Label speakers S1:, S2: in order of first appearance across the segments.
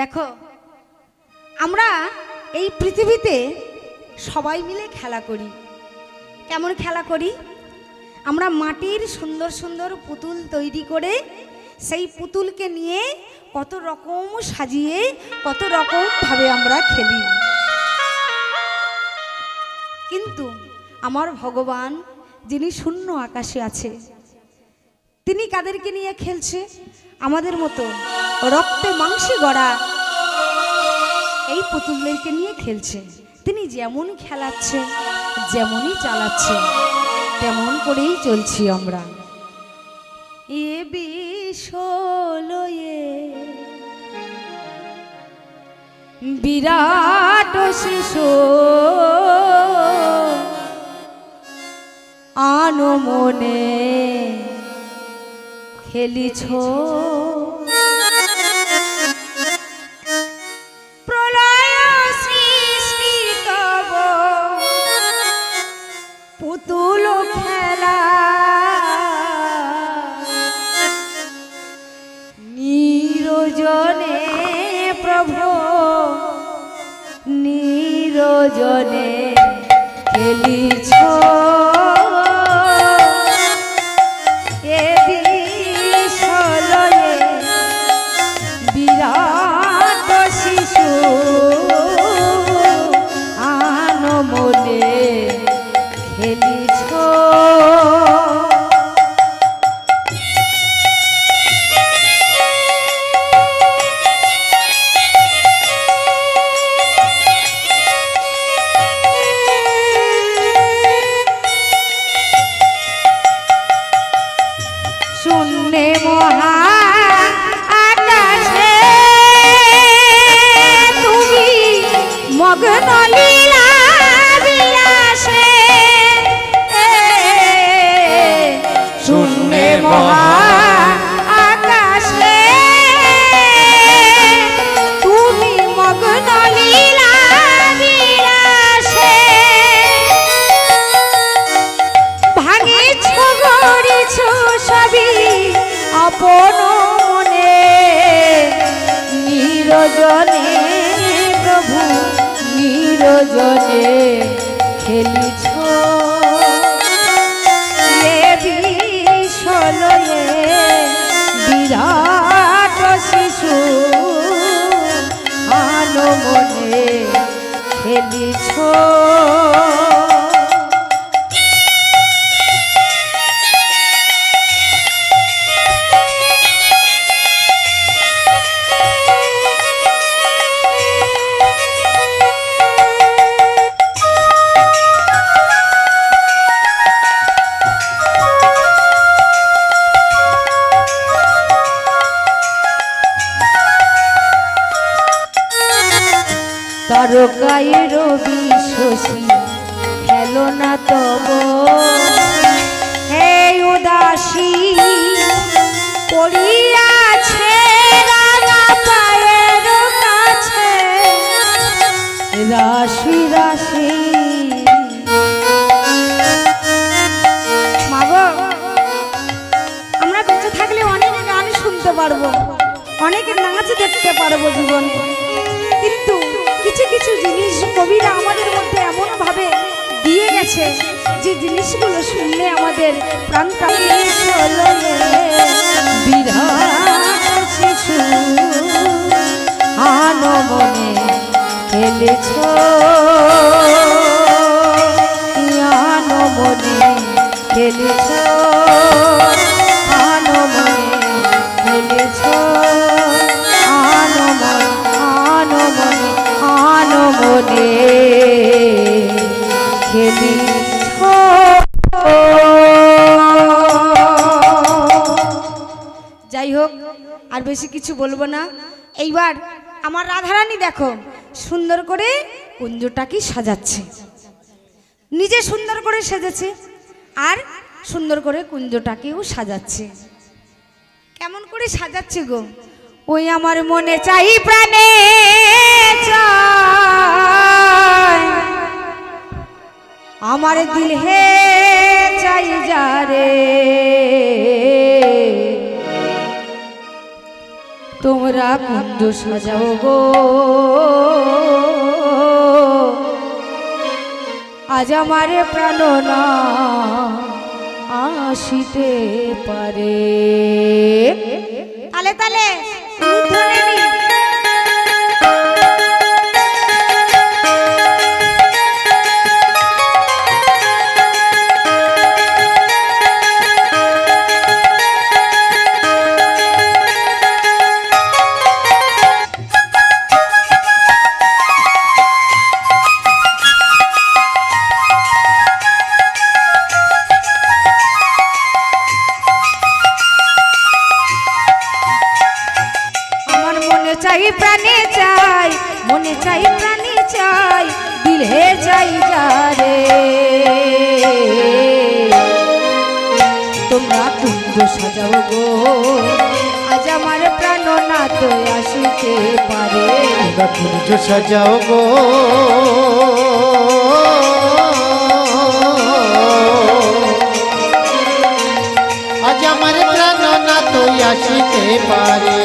S1: দেখো আমরা এই পৃথিবীতে সবাই মিলে খেলা করি। কেমন খেলা করি? আমরা মাটির সুন্দর সুন্দর পুতুল তৈরি করে সেই পুতুলকে নিয়ে কত রকম সাজিয়ে কত রকম ভাবে আমরা খেলি। কিন্তু আমার ভগবান যিনি শূন্য আকাশে আছে, তিনি কাদেরকে নিয়ে খেলছে? আমাদের মতো রক্তে মাংসে গড়া এই পুতুলদেরকে নিয়ে খেলছে। তিনি যেমন খেলাচ্ছে, যেমনই চালাচ্ছে, তেমন করেই চলছি আমরা। এ বিশ্বলয়ে বিরাট শিশু আনমনে খেলিছ, প্রলয় সৃষ্টি তব পুতুল খেলা, নিরজনে প্রভু নিরজনে খেলিছ। শূন্যে মহা আকাশে তুমি মগ্ন লীলা বিলাসে, শূন্যে মহা আকাশে তুমি মগ্ন লীলা বিলাসে, ভাঙিছ গড়িছ সবই আপন মনে, নিরজনে প্রভু নিরজনে খেলিছ। এ বিশ্বলয়ে বিরাট শিশু আনমনে খেলিছ। তারকায় রবি শশী খেলো না তব, হে উদাসী পড়িয়াছে রাঙা পায়ের কাছে রাশি রাশি। মাগো, আমরা বেঁচে থাকলে অনেক গান শুনতে পারবো, অনেক নাচ দেখতে পারবো জীবনে, কিন্তু কিছু কিছু জিনিস কবিরা আমাদের মধ্যে এমন ভাবে দিয়ে গেছে যে জিনিসগুলো শুনলে আমাদের প্রাণ কাঁপে। বিরাট শিশু আনমনে খেলেছ, আনমনে খেলেছ, আনমনে খেলেছ, আনমনে আনমনে আনমনে খেলিছ। যাই হোক, আর বেশি কিছু বলবো না। এইবার আমার রাধারানী দেখো সুন্দর করে কুঞ্জটাকে সাজাচ্ছে, নিজে সুন্দর করে সেজেছে আর সুন্দর করে কুঞ্জটাকেও সাজাচ্ছে। কেমন করে সাজাচ্ছে গো? ওই আমার মনে চাই প্রাণে চাই, আমার দিল হে চাই যারে, तुम তোমরা কুঞ্জ সাজাও গো, আজ আমার প্রাণ না আসিতে পারে। তালে তালে প্রাণে চাই, মনে চাই প্রাণে চাই, দিলে চাই যারে। তোমরা কুঞ্জ সাজাও গো, আজ আমার প্রাণ না তো আসিতে পারে।
S2: তোমরা কুঞ্জ সাজাও গো, আজ আমার প্রাণ না তো আসিতে পারে।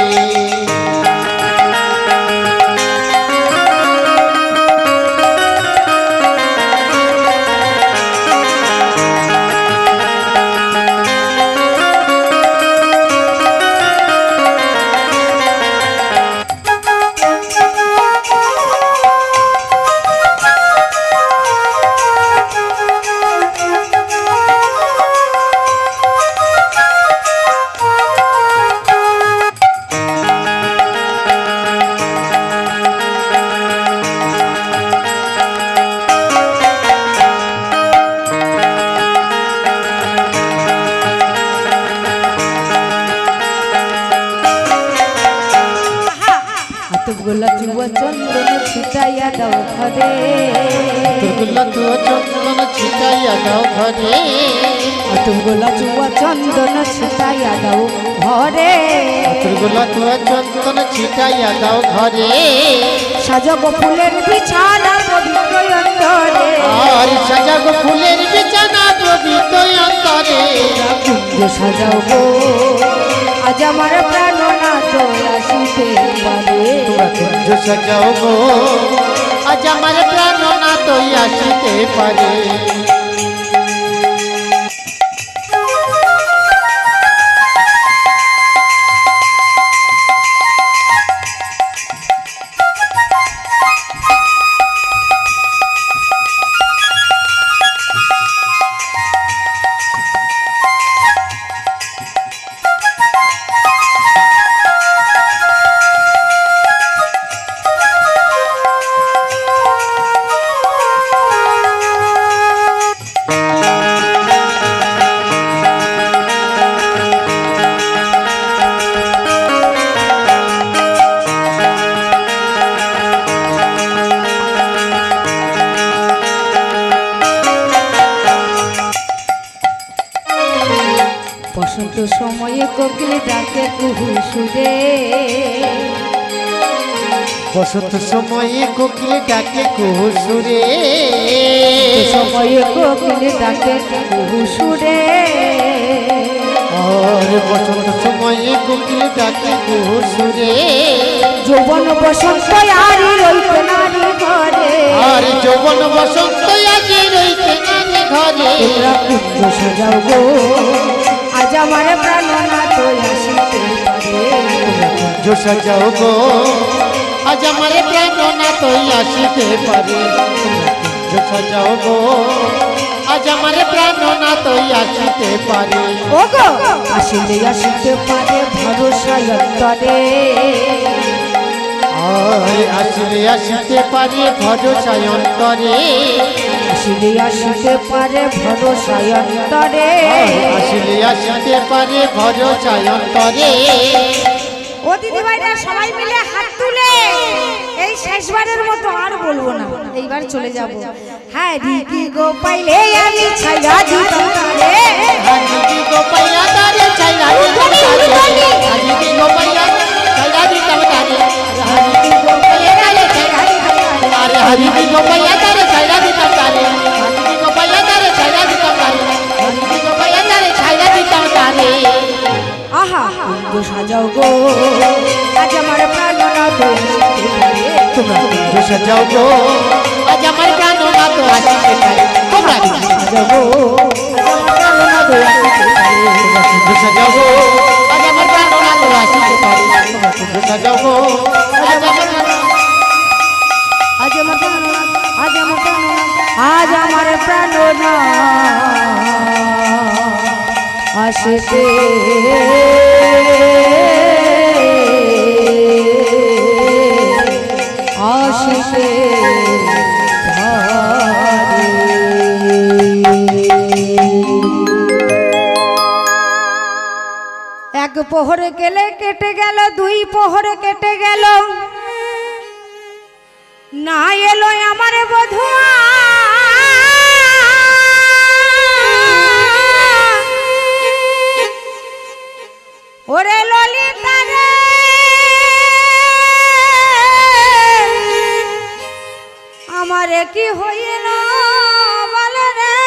S1: গোলা চুয়া চন্দন ছিটাইয়া দাও ঘরে,
S2: গোলা চুয়া চন্দন ছিটাইয়া দাও ঘরে,
S1: গোলা চুয়া চন্দন ছিটাইয়া দাও ঘরে,
S2: গোলা চুয়া চন্দন ছিটাইয়া দাও ঘরে।
S1: সাজাবো ফুলের বিছানা পবিত্র অন্তরে,
S2: আর সাজাবো ফুলের বিছানা পবিত্র অন্তরে।
S1: কুঞ্জ সাজাও গো, আজ আমার প্রাণ না তো আসিতে পারে।
S2: তোমরা কুঞ্জ সাজাও গো, আজ আমার প্রাণ না তো আসিতে পারে।
S1: বসন্ত সময়ে কোকিল ডাকে কুহু সুরে,
S2: বসন্ত সময়ে কোকিল ডাকে কুহু সুরে,
S1: সময়ে কোকিল ডাকে কুহু সুরে।
S2: আর বসন্ত সময়ে কোকিল ডাকে কুহু সুরে।
S1: যৌবন বসন্ত আরি রইতে নারী ঘরে,
S2: আর যৌবন বসন্ত আজি রইতে নারী ঘরে।
S1: তোমরা কুঞ্জ সাজাও গো, আজ আমার প্রাণ না তো আসিতে পারে।
S2: কুঞ্জ সাজাও গো, আজ আমার প্রাণ না তো আসিতে পারে। কুঞ্জ সাজাও গো, আজ আমার প্রাণ না তো আসিতে পারে।
S1: ও গো আসিলে আসিতে পারে ভরসা অন্তরে,
S2: আসিলে আসিতে পারে ভরসা অন্তরে।
S1: আসিলে আসিতে পারে ভরসা অন্তরে,
S2: আসিলে আসিতে পারে ভরসা অন্তরে।
S1: ও দিদি ভাইরা সবাই মিলে হাত তুলে এই শেষবারের মতো আর বলবো না, এইবার চলে যাব। হ্যাঁ দিদি গো পাইলে আমি ছায়া দিতাম তারে,
S2: দিদি গো পাইয়া তারে ছায়া দিতাম তারে, দিদি গো পাইয়া ছায়া দিতাম তারে, দিদি গো পাইয়া তারে ছায়া দিতাম তারে, দিদি গো পাইয়া তারে ছায়া দিতাম তারে, দিদি গো পাইয়া তারে ছায়া দিতাম তারে, দিদি গো পাইয়া তারে ছায়া দিতাম তারে।
S1: আহা কুঞ্জ সাজাও গো আজ আমার প্রাণনাথ আসিতে পারে
S2: তোমরা কুঞ্জ সাজাও গো আজ আমার প্রাণনাথ আসিতে পারে তোমরা কুঞ্জ
S1: সাজাও গো আজ আমার প্রাণনাথ আসিতে পারে
S2: কুঞ্জ সাজাও গো আজ আমার
S1: আজ আমার প্রাণনাথ আজ আমার প্রাণনাথ আজ আমার প্রাণনাথ আসিতে আসিতে এক প্রহরে গেলে কেটে গেল দুই প্রহরে কেটে গেল না এলো আমার বধুয়া ওরে ললিতা রে আমারে কি হইল বল রে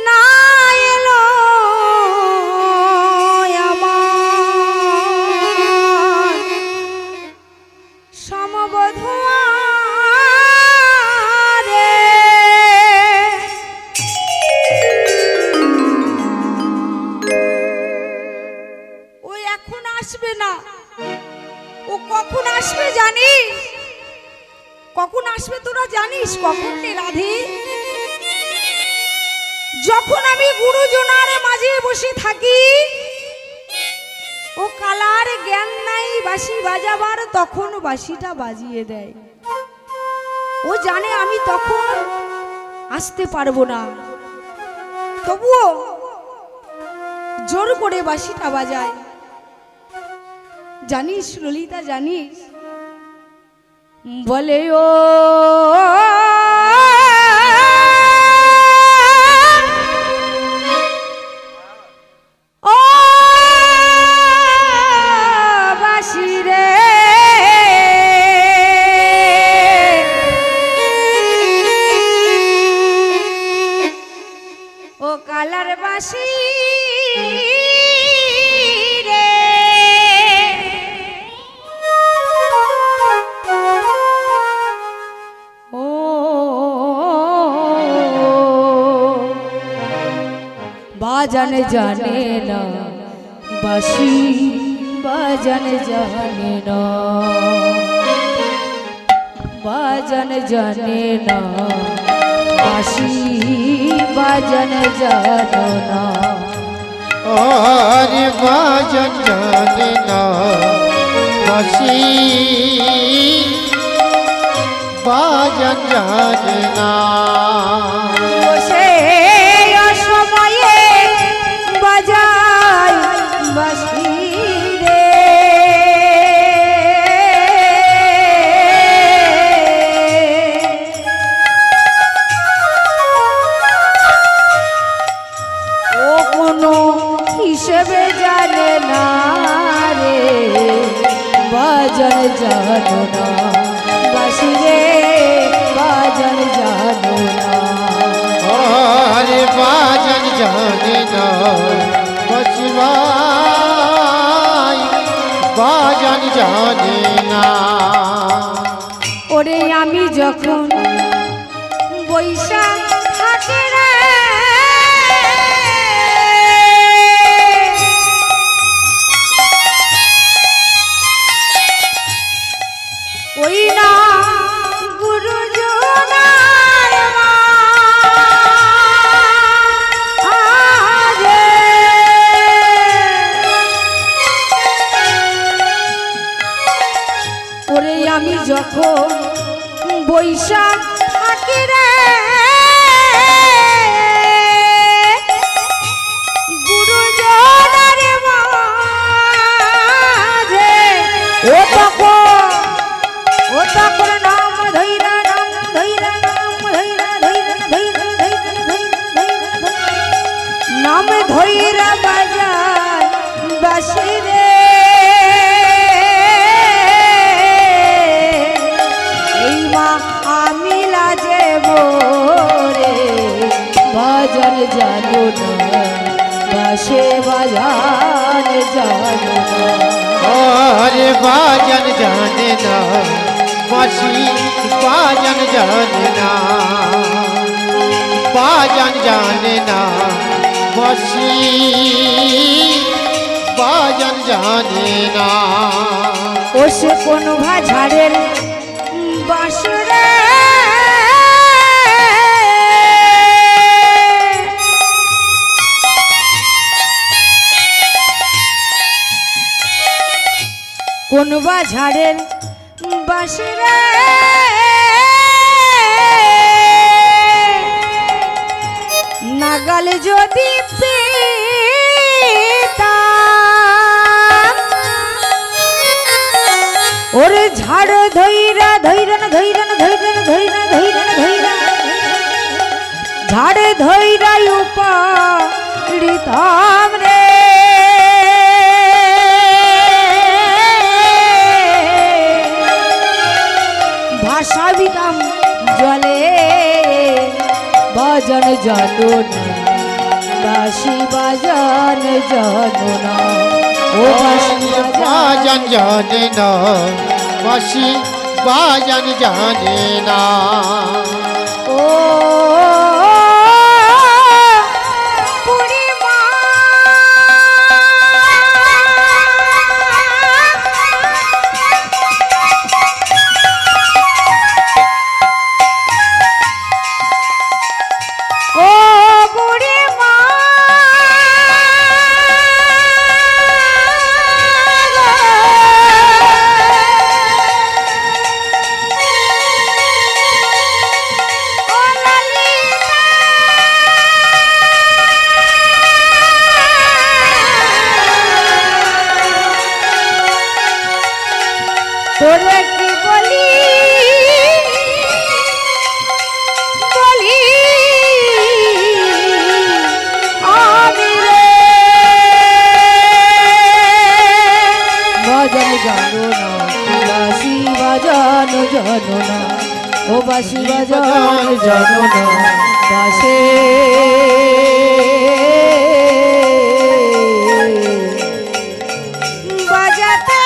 S1: না এলো আমার সমবধুয়া রে ও এখন আসবে না ও কখন আসবে জানিস কখন আসবে তোরা জানিস কখন রে রাধে যখন আমি গুরুজনার মাঝে বসে থাকি ও কালার জ্ঞান নাই বাঁশি বাজাবার তখন বাঁশিটা বাজিয়ে দেয় ও জানে আমি তখন আসতে পারবো না তবুও জোর করে বাঁশিটা বাজায় জানিস ললিতা জানিস বলে ও ও বাঁশি রে ও কালার বাঁশি রে ও বাজান জানে না বাঁশি বাজান জানে না বাজান জানে না বাঁশি বাজান জানো না
S2: আরে বাজন জানে না বাঁশি বাজন জানে না
S1: সে অসময়ে বাজায় বাঁশি রে ও কোনো হিসেবে জানে না রে বাজার জানো না বাঁশি রে বাজার জানো না
S2: আরে বাজন জানে না বসবাই বাজন জানে না
S1: ওরে আমি যখন বৈশাখ থাকে রে ওই না গুরুজনার মাঝে ওরে আমি যখন বৈশাখ থাকি রে গুরুজনার মাঝে ও তখন নাম ধৈরা নাম ধৈরা নাম ধৈরা ধৈরা ধৈরা ধৈরা নাম ধৈরা বাজায় বাঁশি রে এই মা আমি লাজে রে বাজার জানো না বাসে বাজান জানো না।
S2: अरे बाजन जाने ना बासी बाजन जाने ना बाजन जाने ना बासी बाजन जाने ना
S1: ও সে কোন ভাঝাড়ের বাসরে কোন বাঝাড়ের বাসরে নাগাল যদি পেতাম ওরে ঝাড় ধৈরা ধৈরা না ধৈরা না ধৈরা না ধৈরা না ধৈরা না ধৈরা ঝাড় ধৈরা উপাড়িতাম রে ভাসাবিতাম জলে বাজন জানো না বাঁশি বাজান জানো না ও বাঁশি
S2: बाजन जाने ना बासी बाजन जाने ना
S1: ও পূর্ণিমা ও পূর্ণিমা ও ললিতা তোরে কি বলি বলি আমি রে বাজান জানো না বাঁশি বাজানো জানো না ও বাঁশি বাজানো জানো না বাঁশে বাজাতে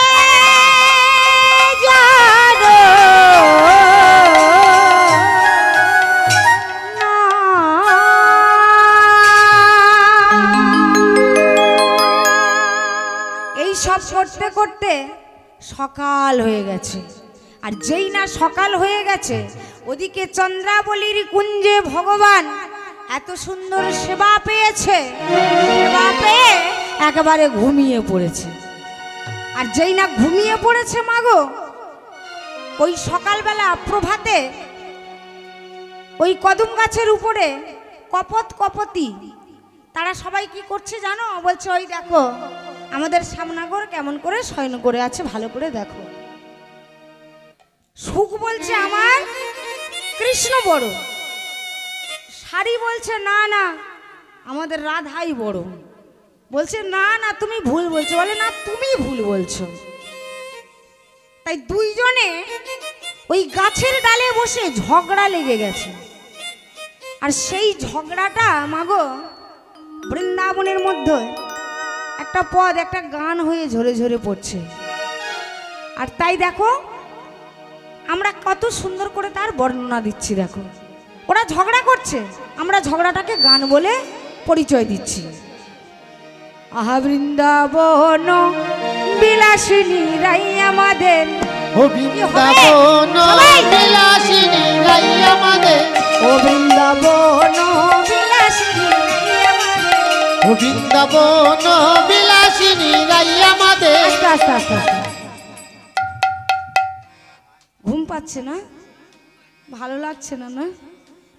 S1: জানো এই সব করতে করতে সকাল হয়ে গেছে আর যেই না সকাল হয়ে গেছে ওদিকে চন্দ্রাবলীর কুঞ্জে ভগবান এত সুন্দর সেবা পেয়েছে সেবা পেয়ে একেবারে ঘুমিয়ে পড়েছে আর যেই না ঘুমিয়ে পড়েছে মাগো ওই সকালবেলা প্রভাতে ওই কদম গাছের উপরে কপত কপতি তারা সবাই কি করছে জানো বলছে ওই দেখো আমাদের সামনাগর কেমন করে শয়ন করে আছে ভালো করে দেখো সুখ বলছে আমার কৃষ্ণ বড় শাড়ি বলছে না না আমাদের রাধাই বড় বলছে না না তুমি ভুল বলছো বলে না তুমি ভুল বলছো তাই দুইজনে ওই গাছের ডালে বসে ঝগড়া লেগে গেছে আর সেই ঝগড়াটা মাগো বৃন্দাবনের মধ্যে একটা পদ একটা গান হয়ে ঝরে ঝরে পড়ছে আর তাই দেখো আমরা কত সুন্দর করে তার বর্ণনা দিচ্ছি দেখো ওরা ঝগড়া করছে আমরা ঝগড়াটাকে গান বলে পরিচয় দিচ্ছি আহা বৃন্দাবন বিলাসিনী রাই আমাদের
S2: ও বৃন্দাবন বিলাসিনী রাই আমাদের
S1: ও বৃন্দাবন বিলাসিনী রাই আমাদের
S2: ও বৃন্দাবন বিলাসিনী রাই আমাদের
S1: আস্তে আস্তে আস্তে আস্তে ঘুম পাচ্ছে না ভালো লাগছে না না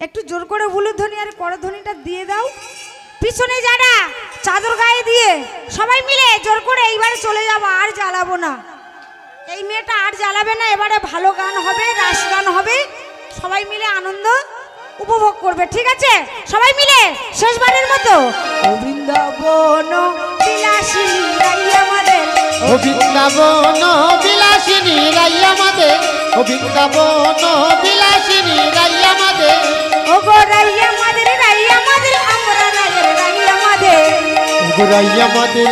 S1: একটু জোর করে বুলুধ্বনি আর করধ্বনিটা দিয়ে দাও পিছনে যারা চাদর গায়ে দিয়ে সবাই মিলে জোর করে এইবারে চলে যাবো আর জ্বালাবো না এই মেয়েটা আর জ্বালাবে না এবারে ভালো গান হবে রাস গান হবে সবাই মিলে আনন্দ উপভোগ করবে ঠিক আছে সবাই মিলে শেষবারের মতো ও বৃন্দাবন বিলাসিনী রাই আমাদের
S2: ও বৃন্দাবন বিলাসিনী রাই আমাদের ও বৃন্দাবন বিলাসিনী রাই আমাদের
S1: ও গো রাই আমাদের আমরা রায়ের রাই আমাদের
S2: ও রাইয়া মাদের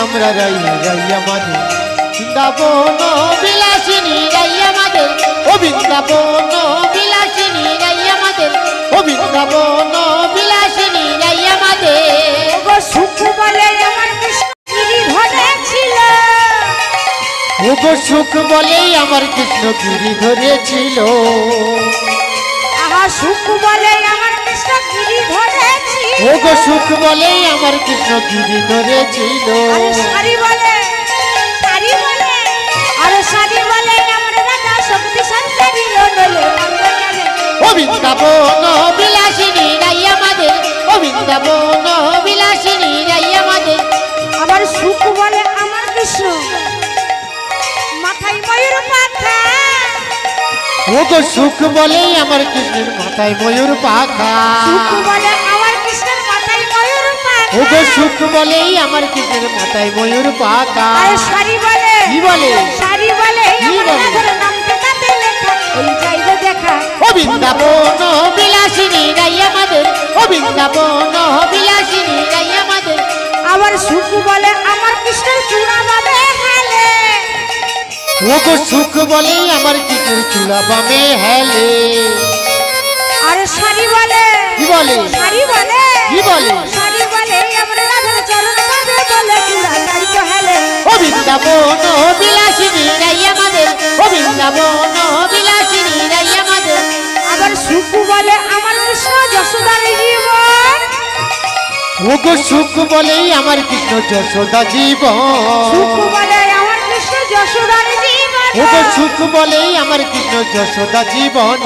S2: আমরা রাইয়া মাদের বৃন্দাবন বিলাসিনী রাইয়া মাদের ও বৃন্দাবন বিলাসিনী রাইয়া মাদের ও বৃন্দাবন বিলাসিনী রাইয়া মাদের
S1: গো সুখ বলে আমার কৃষ্ণ গিরি ধরেছিল
S2: ও গো সুখ বলেই আমার কৃষ্ণ গিরি ধরেছিল
S1: আহা সুখ বলে আমার কৃষ্ণ গিরি ধরেছিল
S2: ও গো সুখ বলেই আমার কৃষ্ণ গিরি ধরেছিল
S1: আরে সারি বলে আরে সারি বলে আমার রাধা শক্তি সঞ্চারী নলে
S2: ও বৃন্দাবন বিলাসিনী রাইয়া মাদের ও বৃন্দাবন বিলাসিনী রাইয়া মাদের
S1: আবার সুখ বলে আমার কৃষ্ণ মাথায় ময়ূর পাখা
S2: ও গো সুখ বলেই আমার কৃষ্ণের মাথায় ময়ূর পাখা
S1: সুখ বলে আমার কৃষ্ণের মাথায় ময়ূর পাখা
S2: ও গো সুখ বলেই আমার কৃষ্ণের মাথায় ময়ূর পাখা
S1: আরে সারি বলে
S2: কি বলে
S1: সারি বলে
S2: কি
S1: আমার
S2: বলে?
S1: রাধার নামটা তাতে লেখা ওই যাইবো দেখা
S2: ও বৃন্দাবন বিলাসিনী রাইয়া মাদের ও বৃন্দাবন বিলাসিনী রাইয়া মাদের
S1: আবার সুখ বলে আমার কৃষ্ণের চূড়া বাবে হালে
S2: ও গো সুখ বলেই আমার কৃষ্ণের চূড়া বামে হেলে
S1: আরে সারি বলে
S2: কি বলে
S1: সারি বলে
S2: কি বলে
S1: সারি বলে আমার রাধার চরণ পাবে বলে চূড়া যাইবো হেলে
S2: ও বৃন্দাবন বিলাসিনী রাইয়া মাদের ও বৃন্দাবন বিলাসিনী রাইয়া মাদের
S1: আবার সুখ বলে আমার কৃষ্ণ যশোদার জীবন
S2: ও গো সুখ বলেই আমার কৃষ্ণ যশোদা জীবন
S1: সুখ বলে আমার কৃষ্ণ যশোদার জীবন
S2: ও গো সুখ বলেই আমার কৃষ্ণ যশোদা জীবন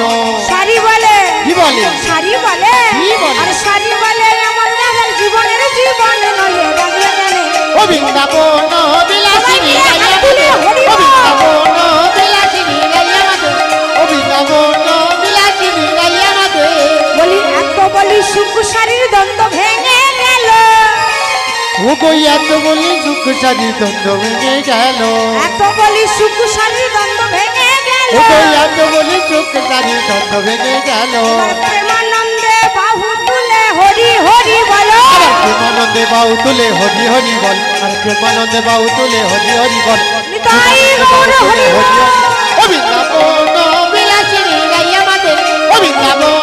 S1: সারি বলে
S2: কি বলে
S1: সারি বলে
S2: কি বলে?
S1: আর সারি বলে আমার রাধার জীবনের জীবন নলে রাগলে জানে
S2: ও বৃন্দাবন বিলাসিনী রাইয়া মাদের ও বৃন্দাবন বিলাসিনী রাইয়া মাদের ও বৃন্দাবন বিলাসিনী রাইয়া মাদের
S1: বলি এত বলি সুখ সারির দ্বন্দ্ব ভেঙে গেল
S2: ও গো এত বলি সুখ সারি দ্বন্দ্ব ভেঙে গেল
S1: এত বলি সুখ সারির দ্বন্দ্ব ভেঙে গেল
S2: ও গো এত বলি সুখ সারি দ্বন্দ্ব ভেঙে গেল
S1: প্রেমানন্দে বাহু তুলে হরি হরি বলো
S2: আর প্রেমানন্দে বাউ তুলে হরি হরি বল আর প্রেমানন্দে বাউ তুলে হরি হরি বল
S1: নিতাই গৌর হরি বল।
S2: ও বৃন্দাবন বিলাসিনী রাইয়া মাদের ও বৃন্দাবন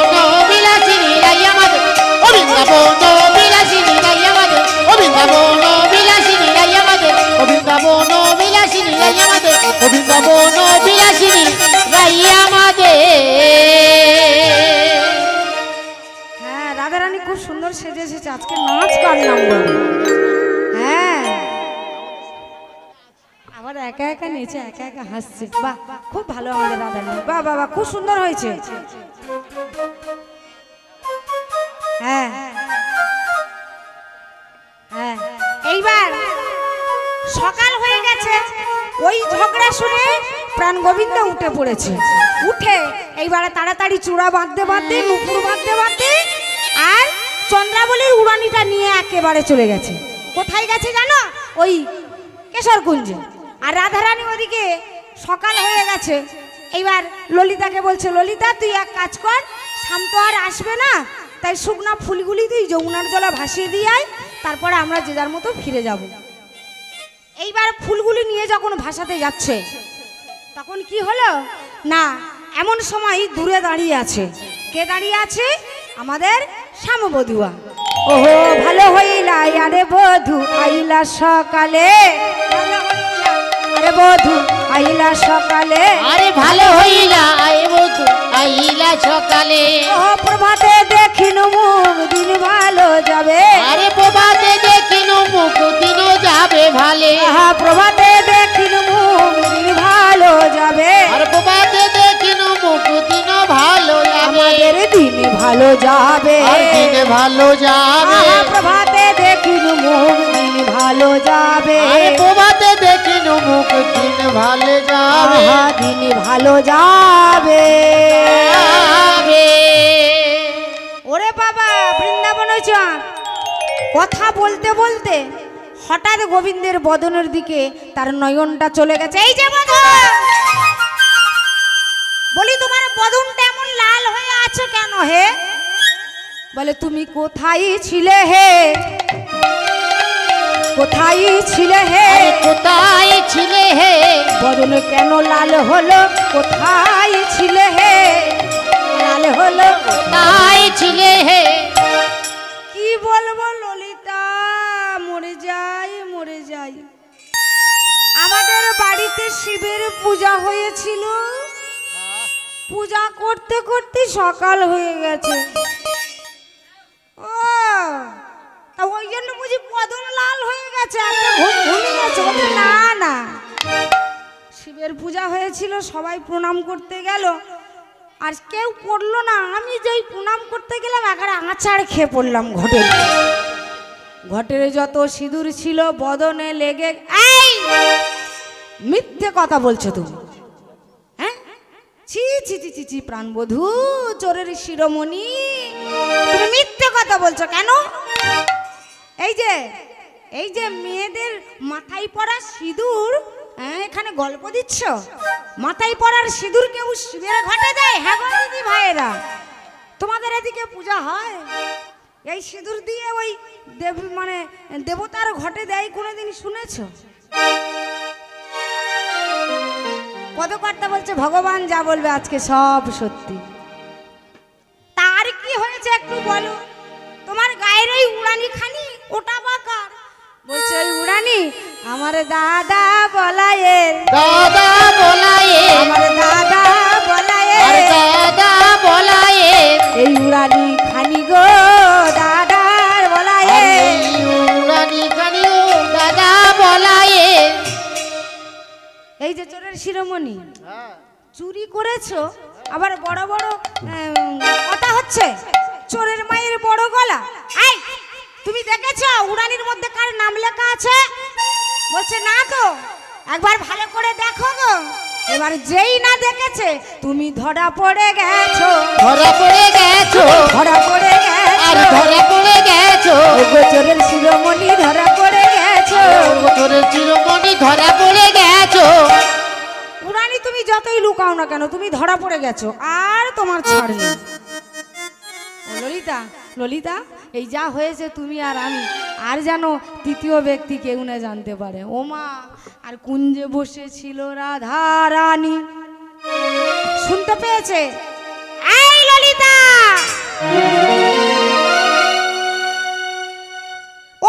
S2: বিলাসিনী রাইয়া মাদের ও বৃন্দাবন বিলাসিনী রাইয়া মাদের ও বৃন্দাবন বিলাসিনী রাইয়া মাদের ও বৃন্দাবন বিলাসিনী রাইয়া মাদের ও বৃন্দাবন বিলাসিনী রাইয়া মাদের
S1: হ্যাঁ রাধারানী খুব সুন্দর সেজে এসেছে আজকে নাচ কার নাম বলো হ্যাঁ আবার একা একা নেচে একা একা হাসছে বাহ খুব ভালো আমাদের রাধারানী বাহ বাহ বাহ খুব সুন্দর হয়েছে হ্যাঁ হ্যাঁ এইবার সকাল হয়ে গেছে ওই ঝগড়া শুনে প্রাণ গোবিন্দ উঠে পড়েছে উঠে এইবারে তাড়াতাড়ি চূড়া বাঁধতে বাঁধতে নুপুর বাঁধতে বাঁধতে আর চন্দ্রাবলীর উড়ানিটা নিয়ে একেবারে চলে গেছে কোথায় গেছে জানো ওই কেশরকুঞ্জে আর রাধারানী ওদিকে সকাল হয়ে গেছে এইবার ললিতাকে বলছে ললিতা তুই এক কাজ কর শাম তো আর আসবে না তাই শুকনা ফুলগুলি তুই যমুনার জলে ভাসিয়ে দিয়ে আয় তারপরে আমরা যে যার মতো ফিরে যাব এইবার ফুলগুলি নিয়ে যখন ভাসাতে যাচ্ছে তখন কি হলো না এমন সময় দূরে দাঁড়িয়ে আছে কে দাঁড়িয়ে আছে আমাদের শ্যামবধূয়া ওহো ভালো হইলা আরে বধূ আইলা সকালে ভালো হইলা, আরে বধূ আইলা সকালে
S2: আরে ভালো হইলা আয় বধূ আইলা সকালে
S1: ও প্রভাতে দেখিন মুখ দিন ভালো যাবে
S2: আরে প্রভাতে দেখিন মুখ দিনও যাবে ভালে
S1: আহা প্রভাতে দেখিন মুখ দিন ভালো যাবে
S2: আর প্রভাতে দেখিন মুখ দিনও ভালো যাবে
S1: আমাদের দিন ভালো যাবে
S2: আর দিন ভালো যাবে
S1: আহা প্রভাতে দেখিন মুখ দিন ভালো যাবে
S2: আরে প্রভাতে দেখিন মুখ দিন ভালো যাবে
S1: আহা দিন ভালো যাবে ওরে বাবা বৃন্দাবন চাঁদ কথা বলতে বলতে হঠাৎ গোবিন্দের বদনের দিকে তার নয়নটা চলে গেছে এই যে বদন বলি তোমার বদনটা এমন লাল হয়ে আছে কেন হে বলে তুমি কোথায় ছিলে হে কোথায় ছিলে হে,
S2: কোথায় ছিলে হে,
S1: বদন কেন লাল হলো, কোথায় ছিলে হে, লাল হলো,
S2: কোথায় ছিলে হে।
S1: কি বলবো ললিতা, মরে যাই মরে যাই। আমাদের বাড়িতে শিবের পূজা হয়েছিল, পূজা করতে করতে সকাল হয়ে গেছে। ও তা ওই জন্য বুঝি বদন লাল হয়ে গেছে, একটা ঘুম ঘুমিয়ে গেছে। বলছে না না, শিবের পূজা হয়েছিল, সবাই প্রণাম করতে গেল, আর কেউ পড়লো না। আমি যেই প্রণাম করতে গেলাম একেবারে আঁচাড় খেয়ে পড়লাম ঘটের। ঘটের যত সিঁদুর ছিল বদনে লেগে। এই মিথ্যে কথা বলছো তুমি, হ্যাঁ? ছি ছি ছি ছি ছি, প্রাণবধূ, চোরের শিরোমণি, তুমি মিথ্যে কথা বলছো কেন? এই যে মেয়েদের মাথায় পড়া সিঁদুর, হ্যাঁ, এখানে গল্প দিচ্ছ? মাথায় পড়ার সিঁদুর কেউ শিবের ঘাটে দেয়? হ্যাঁ গো দিদি ভাইয়েরা, তোমাদের এদিকে পূজা হয়, এই সিঁদুর দিয়ে ওই দেব মানে দেবতার ঘটে দেয়, কোনোদিন শুনেছো? পদকর্তা বলছে ভগবান যা বলবে আজকে সব সত্যি। তার কি হয়েছে একটু বলো? তোমার গায়ের এই উড়ানি খানি, ওটা বাকার। বলছে ওই উড়ানি আমার দাদা বলায়ের,
S2: দাদা বলায়ে,
S1: আমার দাদা বলায়ের,
S2: আর দাদা বলায়ে,
S1: এই উড়ানি খানি গো দাদার বলায়ের।
S2: উড়ানি কানিও দাদা বলায়ে।
S1: এই যে চোরের শিরোমণি, চুরি করেছো, আবার বড় বড় কথা হচ্ছে, চোরের মায়ের বড় গলা। এই তুমি দেখেছো উড়ানির মধ্যে কার নাম লেখা আছে? বলছে না তো, একবার ভালো করে দেখো গো। এবার যেই না দেখেছে, তুমি ধরা পড়ে গেছো,
S2: ধরা পড়ে গেছো,
S1: ধরা পড়ে
S2: আর
S1: গেছো,
S2: ধরা পড়ে গেছো,
S1: চোরের শিরোমণি ধরা পড়ে গেছো,
S2: চোরের শিরোমণি ধরা পড়ে গেছো।
S1: উড়ানি তুমি যতই লুকাও না কেন, তুমি ধরা পড়ে গেছো, আর তোমার ছাড় নেই। ও ললিতা, ললিতা, এই যা হয়েছে তুমি আর আমি, আর যেন তৃতীয় ব্যক্তি কেউ না জানতে পারে। ও মা, আর কুঞ্জে বসেছিল রাধা রানী, শুনতে পেয়েছে? এই ললিতা,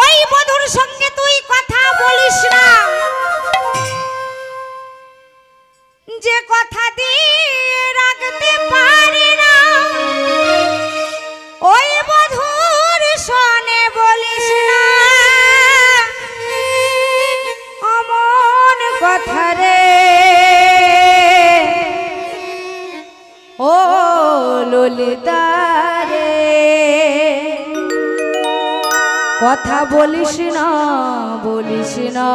S1: ওই বধূর সঙ্গে তুই কথা বলিস না, যে কথা দিয়ে রাখতে পারি না, ওই বধূর শোনে বলিস না অমন কথা রে। ও ললিতা রে, কথা বলিস না, বলিস না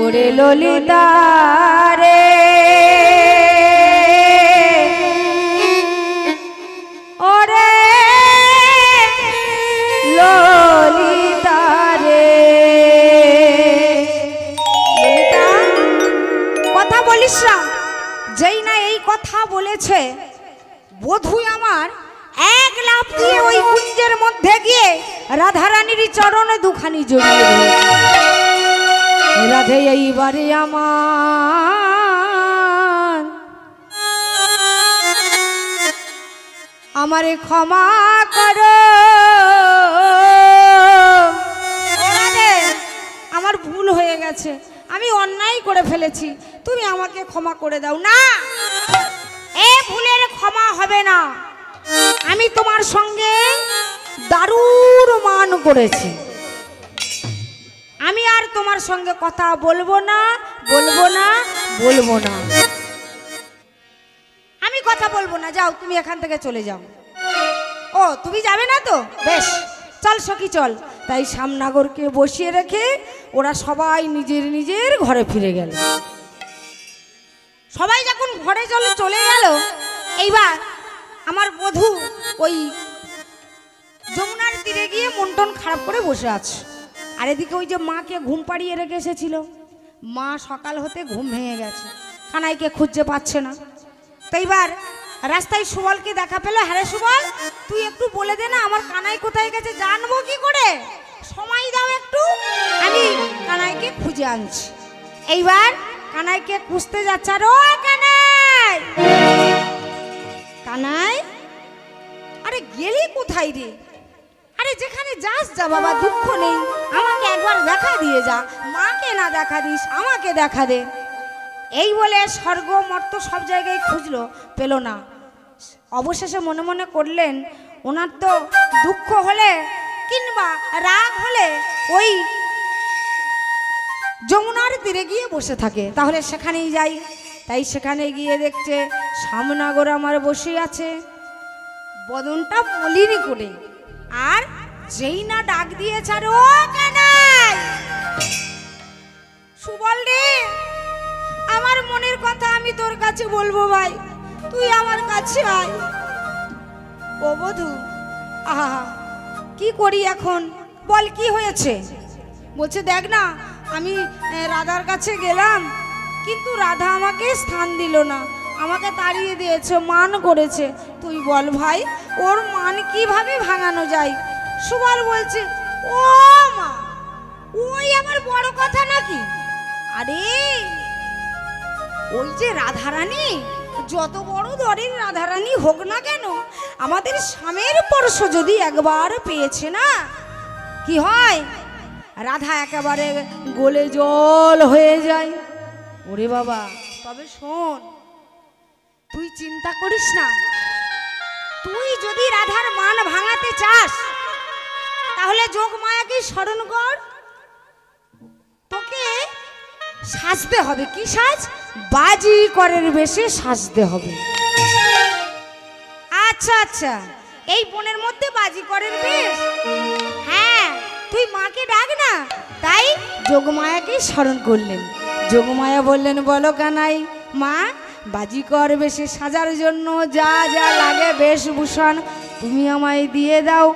S1: ওরে ললিতা রে। ওরে ললিতা রে, ললিতা, কথা বলিস না। যেই না এই কথা বলেছে, বধূ আমার এক লাফ দিয়ে ওই কুঞ্জের মধ্যে গিয়ে রাধারানীর চরণে দুখানি জড়িয়ে ধরেছে। রাধে এইবারে আমারে ক্ষমা করো, ও রাধে, আমার ভুল হয়ে গেছে, আমি অন্যায় করে ফেলেছি, তুমি আমাকে ক্ষমা করে দাও। না, এ ভুলের ক্ষমা হবে না। আমি তোমার সঙ্গে দারুণ মান করেছি, আমি আর তোমার সঙ্গে কথা বলবো না, বলবো না, বলবো না। আমি কথা বলবো না, যাও তুমি এখান থেকে চলে যাও। ও তুমি যাবে না তো, বেশ, চল সখী চল। তাই শ্যামনগরকে বসিয়ে রেখে ওরা সবাই নিজের নিজের ঘরে ফিরে গেল। সবাই যখন ঘরে চলে গেল, এইবার আমার বধূ ওই যমুনার তীরে গিয়ে মন টন খারাপ করে বসে আছে। আর এদিকে ওই যে মাকে ঘুম পাড়িয়ে রেখে এসেছিল, মা সকাল হতে ঘুম ভেঙে গেছে, কানাইকে খুঁজতে পাচ্ছে না। তো এইবার রাস্তায় সুবলকে দেখা পেলো। হ্যাঁ সুবল, তুই একটু বলে দে না আমার কানাই কোথায় গেছে, জানবো কি করে, সময় দাও একটু। আনছে। এইবার কানাইকে খুঁজতে যাচ্ছে, আর ও কানাই, কানাই, আরে গেলি কোথায় রে? আরে যেখানে যাস যা বাবা, দুঃখ নেই, আমাকে একবার দেখা দিয়ে যা, মাকে না দেখা দিস, আমাকে দেখা দে। এই বলে স্বর্গ মর্ত সব জায়গায় খুঁজলো, পেল না। অবশেষে মনে মনে করলেন ওনার তো দুঃখ হলে কিংবা রাগ হলে ওই যমুনার তীরে গিয়ে বসে থাকে, তাহলে সেখানেই যাই। তাই সেখানে গিয়ে দেখছে সামনাগর আমার বসে আছে, বদনটা মলিনী করে, আর যেই না ডাক দিয়েছে, আর ও কানাই, সুবল রে, আমার মনের কথা আমি তোর কাছে বলবো ভাই, তুই আমার কাছে আয়। ও বধূ, আহা কি করি এখন, বল কি হয়েছে? বলছে দেখ না, আমি রাধার কাছে গেলাম, কিন্তু রাধা আমাকে স্থান দিল না, আমাকে তাড়িয়ে দিয়েছে, মান করেছে। তুই বল ভাই, ওর মান কিভাবে ভাঙানো যায়? সুবল বলছে, ও মা, ওই আমার বড় কথা নাকি? আরে ওই যে রাধারানী, যত বড় দরের রাধারানী হোক না কেন, আমাদের স্বামীর স্পর্শ যদি একবার পেয়েছে না, কি হয়, রাধা একেবারে গলে জল হয়ে যায়। ওরে বাবা, তবে শোন, তুই চিন্তা করিস না, তুই যদি রাধার মান ভাঙাতে চাস, তাহলে যোগমায়াকে স্মরণ কর। তোকে সাজতে হবে, কি সাজ? বাজি করের বেশে সাজতে হবে। আচ্ছা আচ্ছা, এই বনের মধ্যে বাজি করের বেশ, হ্যাঁ, তুই মাকে ডাক না। তাই যোগমায়াকে স্মরণ করলেন। যোগমায়া বললেন, বলো কানাই, মা, বাজিকর বেশে সাজার জন্য যা যা লাগে বেশভূষণ তুমি আমায় দিয়ে দাও।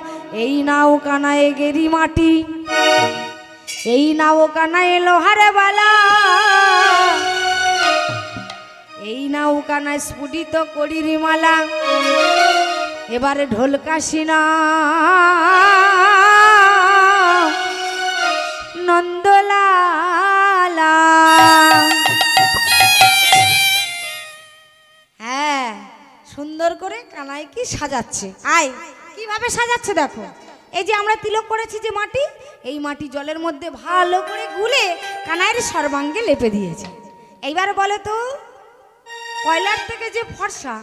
S1: এই নাও কানায় গেরি মাটি, এই নাও কানায় লোহার বালা, এই নাও কানায় স্ফুটিত করির মালা, এবারে ঢোলকাশি না নন্দলালা। হ্যাঁ, সুন্দর করে কানাই কি সাজাচ্ছে। আয়, কিভাবে সাজাচ্ছে দেখো। এই যে আমরা তিলক করেছি যে মাটি, এই মাটি জলের মধ্যে ভালো করে গুলে কানাইয়ের সর্বাঙ্গে লেপে দিয়েছে। এইবার বলে তো, কয়লার থেকে যে ফর্সা,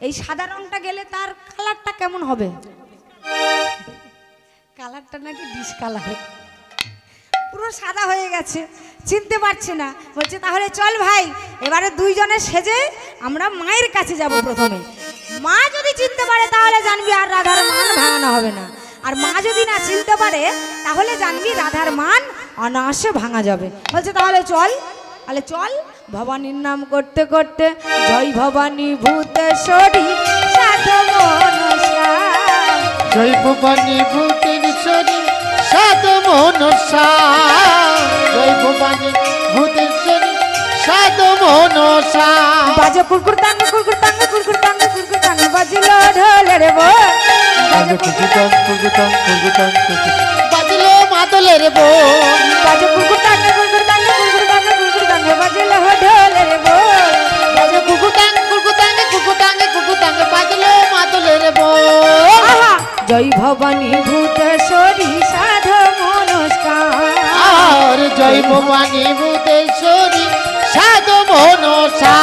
S1: এই সাদা রংটা গেলে তার কালারটা কেমন হবে? কালারটা নাকি ডিশ কালার, পুরো সাদা হয়ে গেছে, চিনতে পারছে না। বলছে তাহলে চল ভাই, এবারে দুইজনে সেজে আমরা মায়ের কাছে যাব। প্রথমে মা যদি চিনতে পারে তাহলে জানবি আর রাধার মান ভাঙানো হবে না, আর মা যদি না চিনতে পারে তাহলে জানবি রাধার মান অনায়াসে ভাঙা যাবে। বলছে তাহলে চল, তাহলে চল। ভবানীর নাম করতে করতে, জয় ভবানী ভূতেশ্বরী সাধু মনসা,
S2: জয় ভবানী ভূতেশ্বরী সাধু মনসা, জয় ভবানী ভূতেশ্বরী সাধু মনসা।
S1: বাজে কুরকুর টাঙ্গে কুরকুর টাঙ্গে কুরকুর টাঙ্গে কুরকুর টাঙ্গে বাজিলো ঢোলের বল,
S2: বাজে কুরকুর টাং কুরকুর টাং কুরকুর টাং বাজিলো মাদলের বল,
S1: বাজে কুরকুর টাঙ্গে কুরকুর টাঙ্গে কুরকুর টাঙ্গে কুরকুর টাঙ্গে বাজিলো ঢোলের বল,
S2: বাজে কুরকুর টাং কুরকুর টাঙ্গে কুরকুর টাঙ্গে কুরকুর টাঙ্গে বাজিলো মাদলের বল।
S1: আহা, জয় ভবানী ভূতেশ্বরী সাধু মনস্কা,
S2: আর জয় ভবানী ভূতেশ্বরী সাধু মনসা।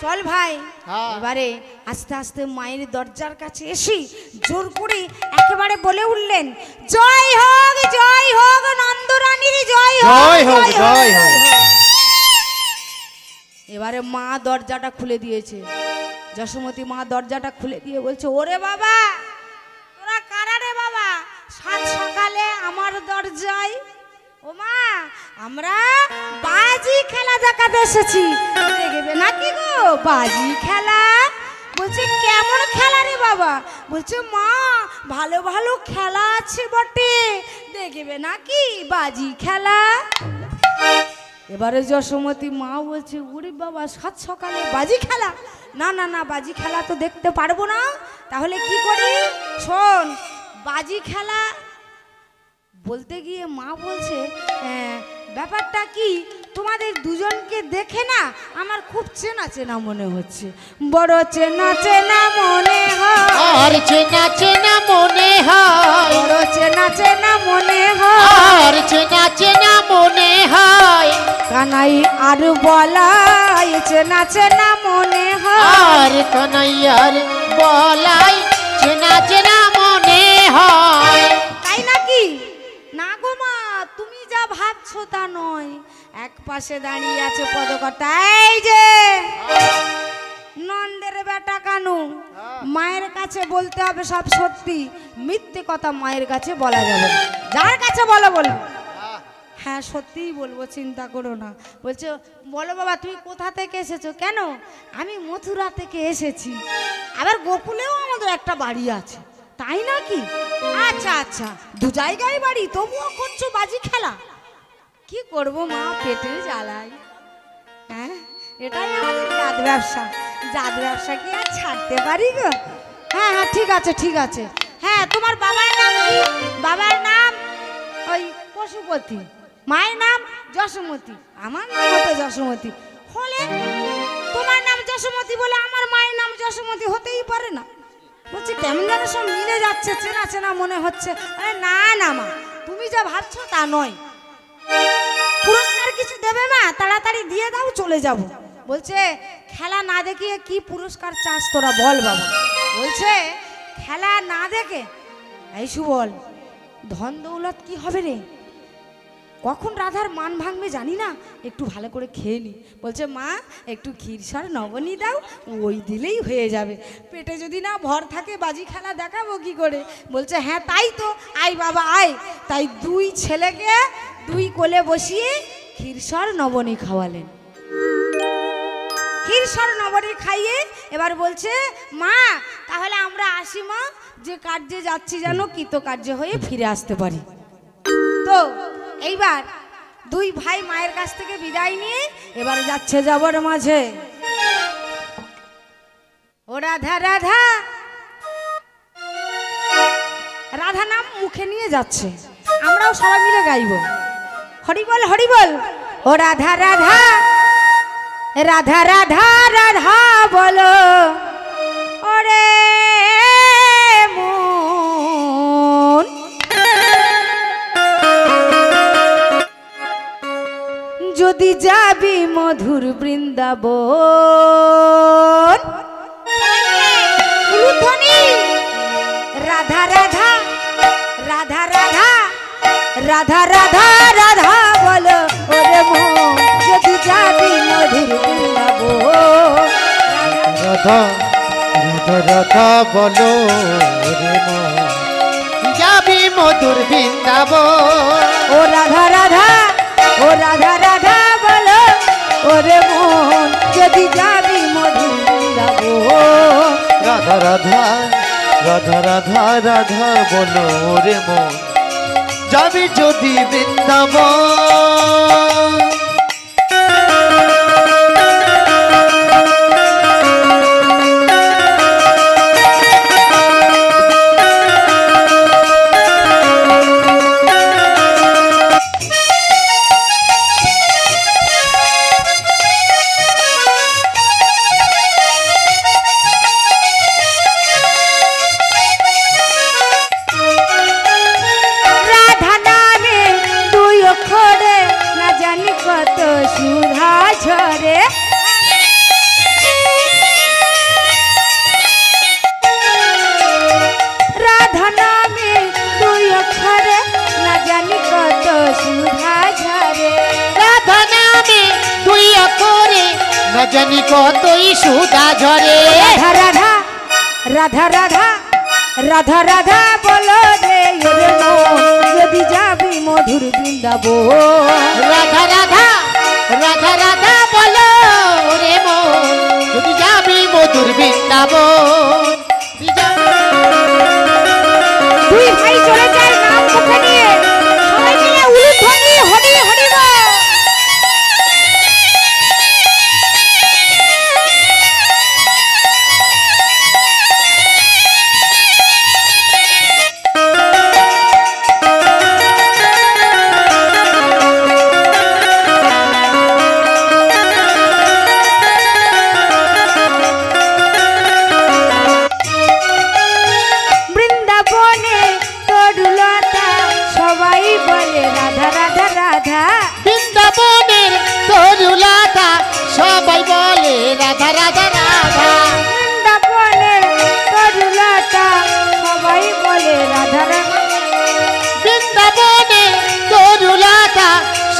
S1: চল ভাই,
S2: হ্যাঁ।
S1: এবারে আস্তে আস্তে মায়ের দরজার কাছে এসে জোর করে একেবারে বলে উঠলেন, জয় হোক নন্দরানীর জয় হোক,
S2: জয় হোক।
S1: এবারে মা দরজাটা খুলে দিয়েছে। যশোমতী মা দরজাটা খুলে দিয়ে বলছে, ওরে বাবা, তোরা কারা রে বাবা, সাত সকালে আমার দরজায়? ও মা, আমরা বাজি খেলা দেখাতে এসেছি, দেখবে নাকি গো বাজি খেলা? বলছে কেমন খেলা রে বাবা? বলছে মা, ভালো ভালো খেলা আছে বটে, দেখবে নাকি বাজি খেলা? এবারে যশোমতী মা বলছে, ওরে বাবা, সাত সকালে বাজি খেলা? না না না, বাজি খেলা তো দেখতে পারবো না, তাহলে কি করি? শোন, বাজি খেলা বলতে গিয়ে মা বলছে ব্যাপারটা কি, তোমাদের দুজনকে দেখে না আমার খুব চেনা চেনা মনে হচ্ছে, বড় চেনা চেনা মনে হয়,
S2: আর চেনা চেনা মনে হয়,
S1: বড় চেনা চেনা মনে হয়,
S2: আর চেনা চেনা মনে হয়,
S1: কানাই আর বলাই চেনা চেনা মনে হয়,
S2: আর কানাইয়ার বলাই চেনা চেনা মনে হয়।
S1: তাই নাকি? না গো মা, তুমি যা ভাবছো তা নয়। এক পাশে দাঁড়িয়ে আছে পদকর্তা, এই যে নন্দের বেটা কানু, মায়ের কাছে বলতে হবে সব সত্যি, মিথ্যে কথা মায়ের কাছে বলা যাবে না, যার কাছে বলো বলবো। হ্যাঁ সত্যিই বলবো, চিন্তা করো না। বলছো বলো বাবা তুমি কোথা থেকে এসেছো? কেন? আমি মথুরা থেকে এসেছি, আবার গোকুলেও আমাদের একটা বাড়ি আছে। তাই নাকি? আচ্ছা আচ্ছা, দু জায়গায় বাড়ি, তবুও করছো বাজি খেলা? কি করব মা, পেটের জ্বালাই। হ্যাঁ এটাই আমাদের জাত ব্যবসা, জাত ব্যবসা কি আর ছাড়তে পারি গো? হ্যাঁ হ্যাঁ ঠিক আছে ঠিক আছে। হ্যাঁ তোমার বাবার নাম কি? বাবার নাম ওই পশুপতি, মায়ের নাম যশোমতী, আমার নাম তো যশোমতী। হলে তোমার নাম যশোমতী বলে আমার মায়ের নাম যশোমতী হতেই পারে না। বলছি কেমন যেন সব মিলে যাচ্ছে, চেনা চেনা মনে হচ্ছে। আরে না না মা, তুমি যা ভাবছো তা নয়। পুরস্কার কিছু দেবে মা? তাড়াতাড়ি দিয়ে দাও, চলে যাব। বলছে খেলা না দেখিয়ে কি পুরস্কার চাস তোরা বল বাবা। বলছে খেলা না দেখে এই সুবল, ধন দৌলত কি হবে রে, কখন রাধার মান ভাঙবে জানি না, একটু ভালো করে খেয়ে নি। বলছে মা একটু ক্ষীরসার নবনী দাও, ওই দিলেই হয়ে যাবে। পেটে যদি না ভর থাকে বাজি খেলা দেখাবো কি করে? বলছে হ্যাঁ তাই তো, আয় বাবা আয়। তাই দুই ছেলেকে দুই কোলে বসিয়ে ক্ষীরসার নবনী খাওয়ালেন। ক্ষীরসার নবনী খাইয়ে এবার বলছে মা তাহলে আমরা আসি মা, যে কার্যে যাচ্ছি যেন কৃতকার্য হয়ে ফিরে আসতে পারি। তো এইবার দুই ভাই মায়ের কাছ থেকে বিদায় নিয়ে এবার যাচ্ছে যাবার মাঝে। ও রাধা রাধা, রাধা নাম মুখে নিয়ে যাচ্ছে, আমরাও সবাই মিলে গাইব হরিবল হরিবল। ও রাধা রাধা, রাধা রাধা রাধা বলো ওরে মন, যদি যাবি মধুর বৃন্দাবন। রাধা রাধা রাধা রাধা রাধা রাধা রাধা বলো ওরে মন, যদি যাবি মধুর বৃন্দাবন।
S2: রাধা রাধা রাধা বলো রে মন, যাবি মধুর বৃন্দাবন।
S1: ও রাধা রাধা, ও রাধা রাধা বলো ওরে মন, যদি যাবি মধুর বৃন্দাবন।
S2: রাধা রাধা রাধা রাধা রাধা বলো রে মন, যাবি যদি বৃন্দাবন। জানি কতই সুধা ঝরে।
S1: রাধা রাধা রাধা রাধা রাধা রাধা বলো রে ওরে মন, যদি যাবি মধুর বৃন্দাবন।
S2: রাধা রাধা রাধা রাধা বলো রে মন, যদি যাবি মধুর বৃন্দাবন।
S1: দুই ভাই চলে যায় নাম মুখে নিয়ে, সবাই মিলে উলুধ্বনি হরি হরি বল।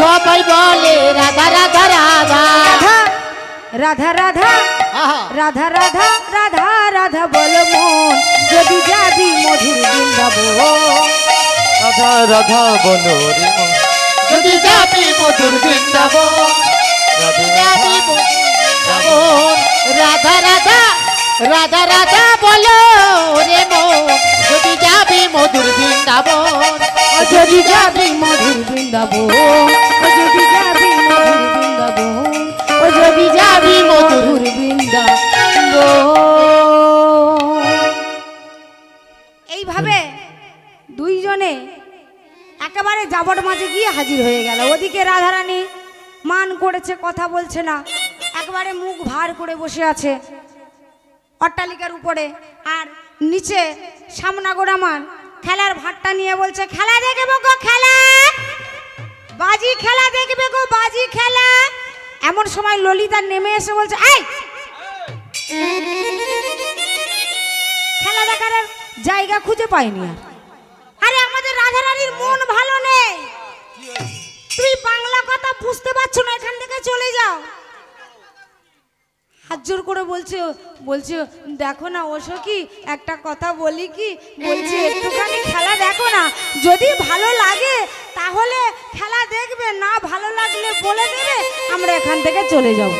S2: সবাই বলে রাধা রাধা রাধা
S1: রাধা রাধা
S2: আহা
S1: রাধা রাধা রাধা রাধা বল মন যদি যাবি মধুর বৃন্দাবন
S3: রাধা রাধা বলো রে মন
S2: যদি যাবি মধুর বৃন্দাবন
S3: রাধা
S2: যাবি মধুর বৃন্দাবন রাধা রাধা রাধা রাধা বলো রে মন যদি যাবি মধুর বৃন্দাবন
S1: ও যদি যাবি মধুর বৃন্দাবন ও যদি যাবি মধুর বৃন্দাবন ও যদি যাবি মধুর বৃন্দাবন এইভাবে দুইজনে একেবারে জাবট মাঝে গিয়ে হাজির হয়ে গেল। ওদিকে রাধারানী মান করেছে, কথা বলছে না, একবারে মুখ ভার করে বসে আছে অট্টালিকার উপরে। আর নিচে সামনাগোড়া মান খেলার ভাতটা নিয়ে বলছে, খেলা দেখবে গো খেলা, বাজি খেলা দেখবে গো বাজি খেলা। এমন সময় ললিতা নেমে এসে বলছে, এই খেলা দেখার আর জায়গা খুঁজে পাইনি আর। আরে আমাদের রাধারানীর মন ভালো নেই, তুমি বাংলা কথা বুঝতে পারছো না, এখান থেকে চলে যাও। হাত জোর করে বলছে বলছে দেখো না ওসো কি একটা কথা বলি কি, বলছি একটুখানি খেলা দেখো না, যদি ভালো লাগে তাহলে খেলা দেখবে, না ভালো লাগলে বলে দেবে, আমরা এখান থেকে চলে যাব।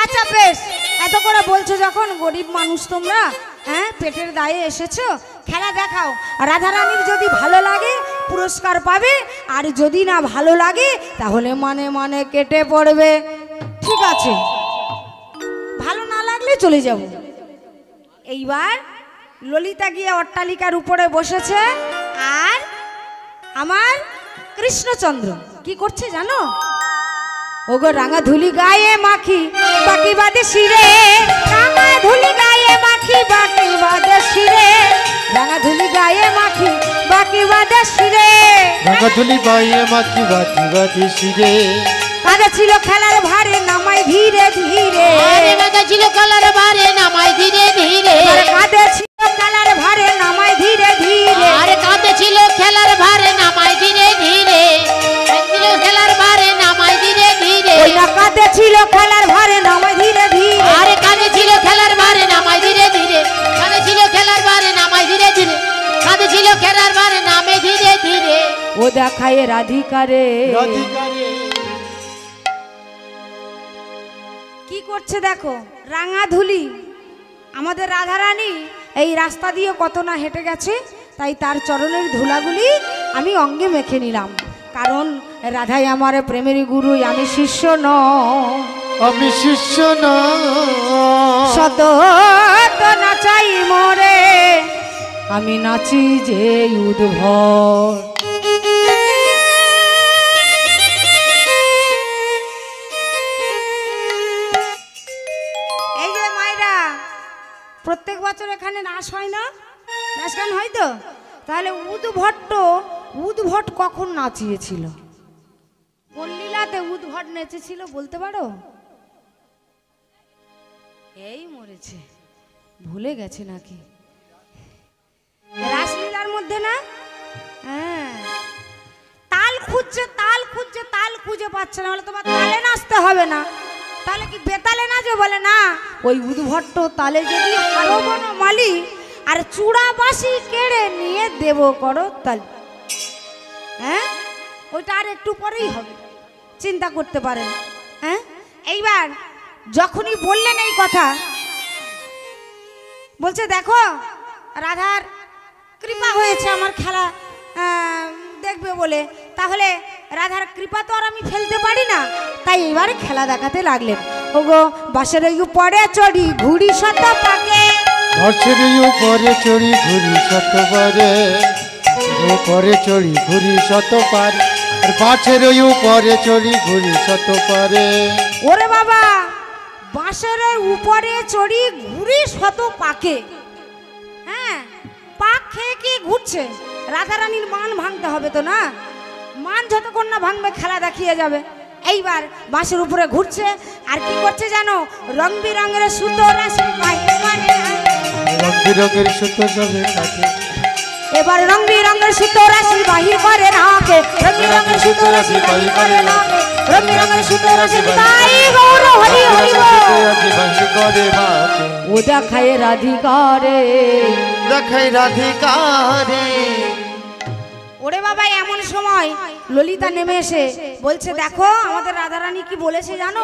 S1: আচ্ছা বেশ, এত করে বলছো যখন, গরিব মানুষ তোমরা, হ্যাঁ পেটের দায়ে এসেছো, খেলা দেখাও। রাধারানীর যদি ভালো লাগে পুরস্কার পাবে, আর যদি না ভালো লাগে তাহলে মানে মানে কেটে পড়বে। ঠিক আছে, ভালো না লাগলে চলে যাব। এইবার ললিতা গিয়ে অট্টালিকার উপরে বসেছে, আর আমার কৃষ্ণচন্দ্র কি করছে জানো? ওগো রাঙা ধুলি গায়ে মাখি বাকি বাদে শিরে, রাঙা ধুলি গায়ে মাখি বাকি বাদে শিরে, রাঙা ধুলি গায়ে মাখি বাকি বাদে শিরে,
S3: রাঙা ধুলি বাইয়ে মাখি বাতি বাতি শিরে,
S1: কাঁধে ছিল খেলার ভারে নামাই ধীরে ধীরে,
S2: আরে মাথা ছিল কালার বারে নামাই ধীরে ধীরে,
S1: কাঁধে ছিল খেলার ভারে নামাই ধীরে ধীরে,
S2: আরে কাঁধে ছিল খেলার ভারে নামাই ধীরে ধীরে, ছিল খেলার ভারে নামাই ধীরে ধীরে,
S1: ওই না কাঁধে ছিল খেলার ভারে নামাই ধীরে ধীরে,
S2: আরে কাঁধে ছিল খেলার ভারে নামাই ধীরে ধীরে, কাঁধে ছিল খেলার ভারে নামাই ধীরে ধীরে, কাঁধে ছিল খেলার ভারে নামে ধীরে ধীরে।
S1: ও দেখায় রাধিকারে
S3: রাধিকারে
S1: কি করছে দেখো। রাঙা ধুলি আমাদের রাধারানী এই রাস্তা দিয়ে কত না হেঁটে গেছে, তাই তার চরণের ধুলাগুলি আমি অঙ্গে মেখে নিলাম, কারণ রাধাই আমার প্রেমের গুরু, আমি শিষ্য নই,
S3: আমি শিষ্য না
S1: শত তো নাচাই মোরে, আমি নাচি যে উদ্ভট। এই যে মায়েরা, প্রত্যেক বছর এখানে নাচ হয় না, নাচ গান হয় তো, তাহলে উদ্ভট কখন নাচিয়েছিল, কোন লীলাতে উদ্ভট নেচেছিল বলতে পারো? এই মরেছে, ভুলে গেছে নাকি? রাসলীলার মধ্যে না, হ্যাঁ, তাল খুঁজছে তাল খুঁজছে, তাল খুঁজে পাচ্ছে না, বলে তোমার তালে নাচতে হবে না, তাহলে কি বেতালে নাচো? বলে না, ওই উদ্ভট্ট তালে যদি আরো বনো মালি, আর চূড়া বাসি কেড়ে নিয়ে দেব করো তাল, হ্যাঁ ওইটা আর একটু পরেই হবে, চিন্তা করতে পারেন। হ্যাঁ এইবার যখনই বললেন এই কথা, বলছে দেখো রাধার কৃপা হয়েছে আমার খেলা দেখবে বলে, তাহলে রাধার কৃপা তো আর আমি ফেলতে পারি না, তাই এবারে খেলা দেখাতে লাগলেন। ওগো বাসের উপরে চড়ি ঘুড়ি শত পাকে,
S3: বাসের উপরে চড়ি ঘুরি শতবারে, উপরে চড়ি ঘুরি শতবার, আর বাসের উপরে চড়ি ঘুরি শতবারে।
S1: ওরে বাবা, বাঁশের উপরে চড়ি ঘুড়ি শত পাকে, হ্যাঁ পাক খেয়ে কি ঘুরছে? রাধারানীর মান ভাঙতে হবে তো না, মান যতক্ষণ না ভাঙবে খেলা দেখিয়ে যাবে। এইবার বাঁশের উপরে ঘুরছে, আর কি করছে জানো? রং বিরঙের সুতো রাশি পায়ে মানে,
S3: রং বিরঙের সুতো যাবে কাছে,
S1: এবার রং বিরঙের সুতো রাশি বাহির করে নাকে, রং বিরঙের সুতো রাশি বাহির করে নাকে, রং বিরঙের সুতো রাশি তাই গৌর হরি হরি ও দেখায় রাধিকারে,
S3: দেখাই রাধিকারে।
S1: ওরে বাবা এমন সময় ললিতা নেমে এসে বলছে দেখো আমাদের রাধারানী কি বলেছে জানো,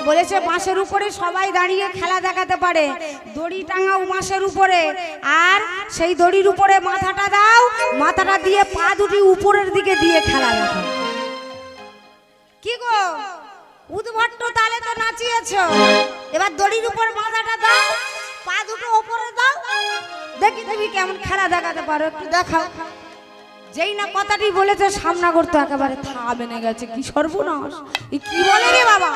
S1: বলেছে বাঁশের উপরে সবাই দাঁড়িয়ে খেলা দেখাতে পারে, দড়ি টাঙাও বাঁশের উপরে, আর সেই দড়ির উপরে মাথাটা দাও, মাথাটা দিয়ে পা দুটি উপরের দিকে দিয়ে খেলা দেখাও। কি গো উদ্ভট্ট তালে তো নাচিয়েছ, এবার দড়ির উপর মাথাটা দাও, পা দুটো উপরে দাও, দেখি তুমি কেমন খেলা দেখাতে পারো, একটু দেখাও। যেই না কথাটি বলেছে সামনা করতে একেবারে থামেনে গেছে। কি সর্বনাশ, কি বলে রে বাবা,